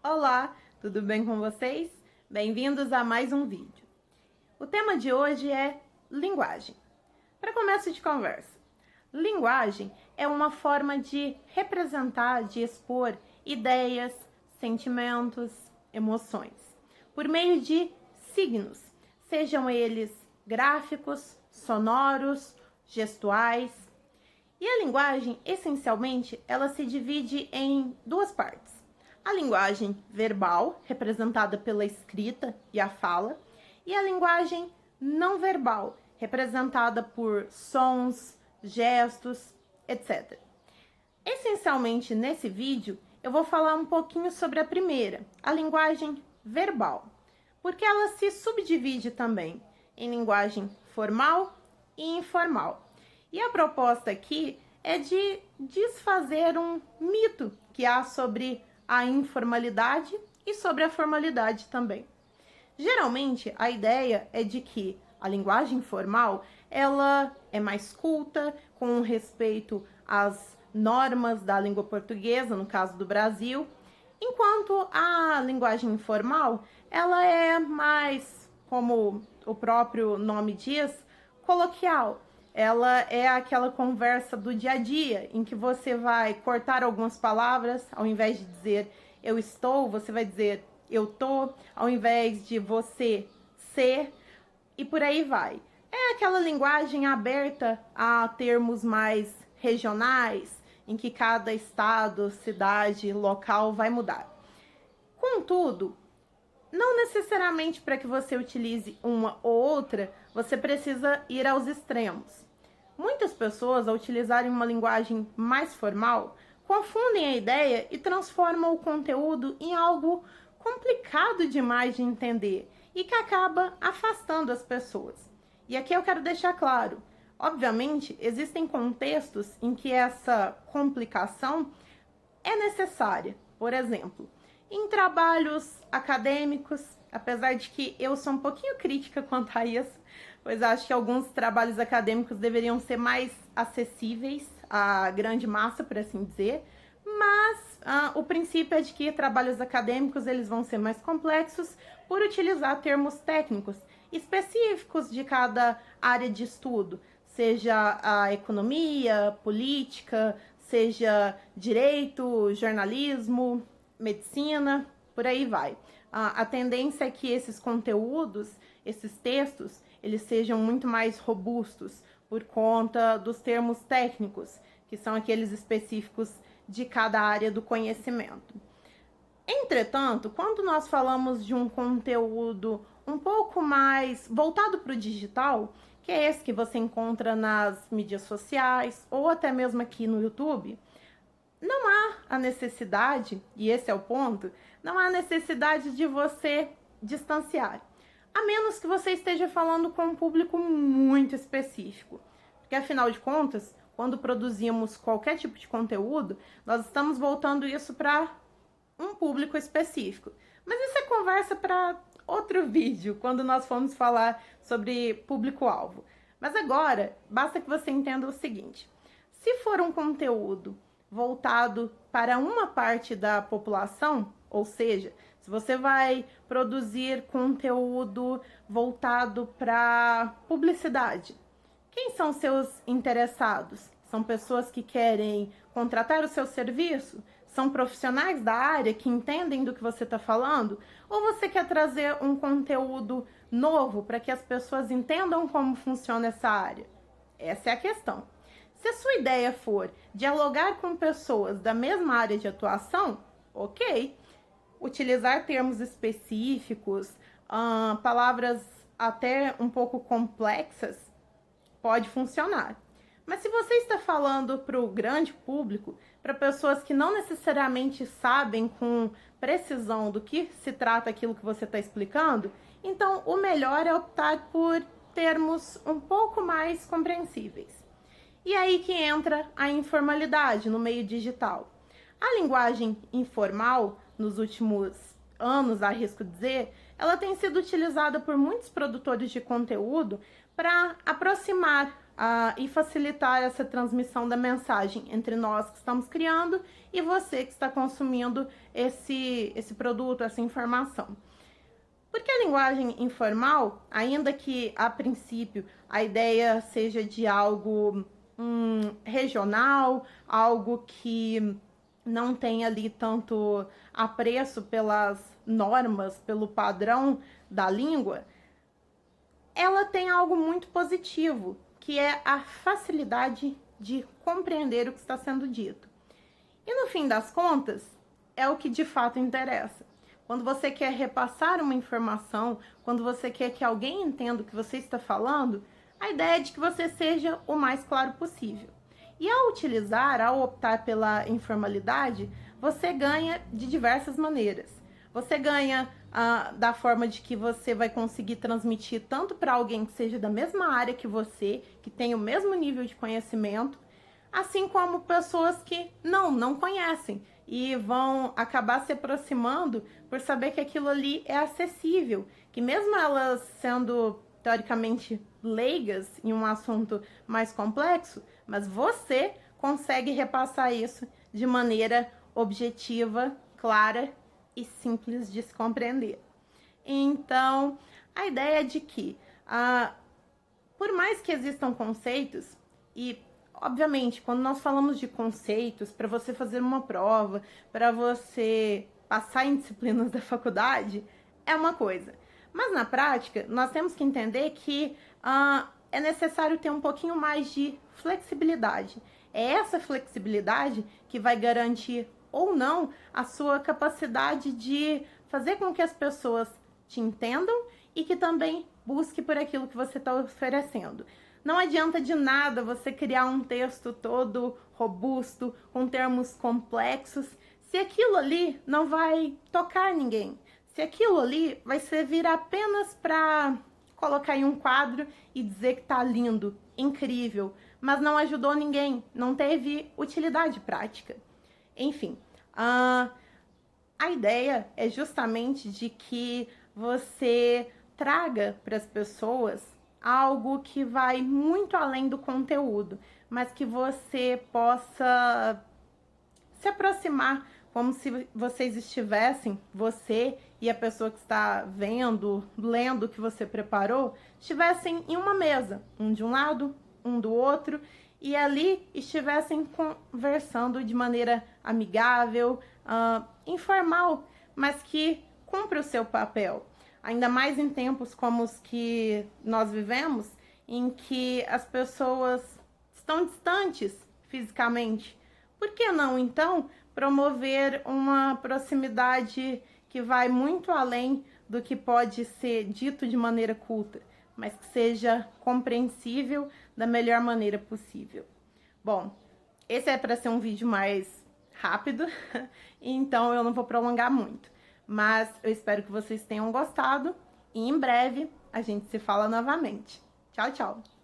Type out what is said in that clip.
Olá, tudo bem com vocês? Bem-vindos a mais um vídeo. O tema de hoje é linguagem. Para começo de conversa, linguagem é uma forma de representar, de expor ideias, sentimentos, emoções, por meio de signos, sejam eles gráficos, sonoros, gestuais. E a linguagem, essencialmente, ela se divide em duas partes. A linguagem verbal, representada pela escrita e a fala, e a linguagem não verbal, representada por sons, gestos, etc. Essencialmente, nesse vídeo, eu vou falar um pouquinho sobre a primeira, a linguagem verbal, porque ela se subdivide também em linguagem formal e informal. E a proposta aqui é de desfazer um mito que há sobre a informalidade e sobre a formalidade também. Geralmente, a ideia é de que a linguagem formal, ela é mais culta, com respeito às normas da língua portuguesa, no caso do Brasil, enquanto a linguagem informal, ela é mais, como o próprio nome diz, coloquial. Ela é aquela conversa do dia a dia, em que você vai cortar algumas palavras, ao invés de dizer eu estou, você vai dizer eu tô, ao invés de você ser, e por aí vai. É aquela linguagem aberta a termos mais regionais, em que cada estado, cidade, local vai mudar. Contudo, não necessariamente para que você utilize uma ou outra, você precisa ir aos extremos. Muitas pessoas, ao utilizarem uma linguagem mais formal, confundem a ideia e transformam o conteúdo em algo complicado demais de entender e que acaba afastando as pessoas. E aqui eu quero deixar claro, obviamente, existem contextos em que essa complicação é necessária. Por exemplo, em trabalhos acadêmicos, apesar de que eu sou um pouquinho crítica quanto a isso, pois acho que alguns trabalhos acadêmicos deveriam ser mais acessíveis à grande massa, por assim dizer, mas o princípio é de que trabalhos acadêmicos eles vão ser mais complexos por utilizar termos técnicos específicos de cada área de estudo, seja a economia, política, seja direito, jornalismo, medicina, por aí vai. A tendência é que esses conteúdos, esses textos, eles sejam muito mais robustos por conta dos termos técnicos, que são aqueles específicos de cada área do conhecimento. Entretanto, quando nós falamos de um conteúdo um pouco mais voltado para o digital, que é esse que você encontra nas mídias sociais ou até mesmo aqui no YouTube, não há a necessidade, e esse é o ponto, não há necessidade de você distanciar, a menos que você esteja falando com um público muito específico. Porque, afinal de contas, quando produzimos qualquer tipo de conteúdo, nós estamos voltando isso para um público específico. Mas isso é conversa para outro vídeo, quando nós formos falar sobre público-alvo. Mas agora, basta que você entenda o seguinte: se for um conteúdo voltado para uma parte da população, ou seja, se você vai produzir conteúdo voltado para publicidade, quem são seus interessados? São pessoas que querem contratar o seu serviço? São profissionais da área que entendem do que você está falando? Ou você quer trazer um conteúdo novo para que as pessoas entendam como funciona essa área? Essa é a questão. Se a sua ideia for dialogar com pessoas da mesma área de atuação, ok. Utilizar termos específicos, palavras até um pouco complexas, pode funcionar. Mas se você está falando para o grande público, para pessoas que não necessariamente sabem com precisão do que se trata aquilo que você está explicando, então o melhor é optar por termos um pouco mais compreensíveis. E aí que entra a informalidade no meio digital. A linguagem informal, nos últimos anos, arrisco dizer, ela tem sido utilizada por muitos produtores de conteúdo para aproximar e facilitar essa transmissão da mensagem entre nós que estamos criando e você que está consumindo esse produto, essa informação. Porque a linguagem informal, ainda que a princípio a ideia seja de algo regional, algo que não tem ali tanto apreço pelas normas, pelo padrão da língua, ela tem algo muito positivo, que é a facilidade de compreender o que está sendo dito. E no fim das contas, é o que de fato interessa. Quando você quer repassar uma informação, quando você quer que alguém entenda o que você está falando, a ideia é de que você seja o mais claro possível. E ao optar pela informalidade, você ganha de diversas maneiras. Você ganha da forma de que você vai conseguir transmitir tanto para alguém que seja da mesma área que você, que tenha o mesmo nível de conhecimento, assim como pessoas que não conhecem e vão acabar se aproximando por saber que aquilo ali é acessível, que mesmo elas sendo teoricamente leigas em um assunto mais complexo, mas você consegue repassar isso de maneira objetiva, clara e simples de se compreender. Então, a ideia é de que, por mais que existam conceitos, e obviamente, quando nós falamos de conceitos, para você fazer uma prova, para você passar em disciplinas da faculdade, é uma coisa. Mas na prática, nós temos que entender que é necessário ter um pouquinho mais de flexibilidade. É essa flexibilidade que vai garantir ou não a sua capacidade de fazer com que as pessoas te entendam e que também busque por aquilo que você está oferecendo. Não adianta de nada você criar um texto todo robusto, com termos complexos, se aquilo ali não vai tocar ninguém. Se aquilo ali vai servir apenas para colocar em um quadro e dizer que tá lindo, incrível, mas não ajudou ninguém, não teve utilidade prática. Enfim, a ideia é justamente de que você traga para as pessoas algo que vai muito além do conteúdo, mas que você possa se aproximar como se vocês estivessem, você e a pessoa que está vendo, lendo o que você preparou, estivessem em uma mesa, um de um lado, um do outro, e ali estivessem conversando de maneira amigável, informal, mas que cumpre o seu papel. Ainda mais em tempos como os que nós vivemos, em que as pessoas estão distantes fisicamente. Por que não, então, promover uma proximidade que vai muito além do que pode ser dito de maneira culta, mas que seja compreensível da melhor maneira possível? Bom, esse é para ser um vídeo mais rápido, então eu não vou prolongar muito. Mas eu espero que vocês tenham gostado e em breve a gente se fala novamente. Tchau, tchau!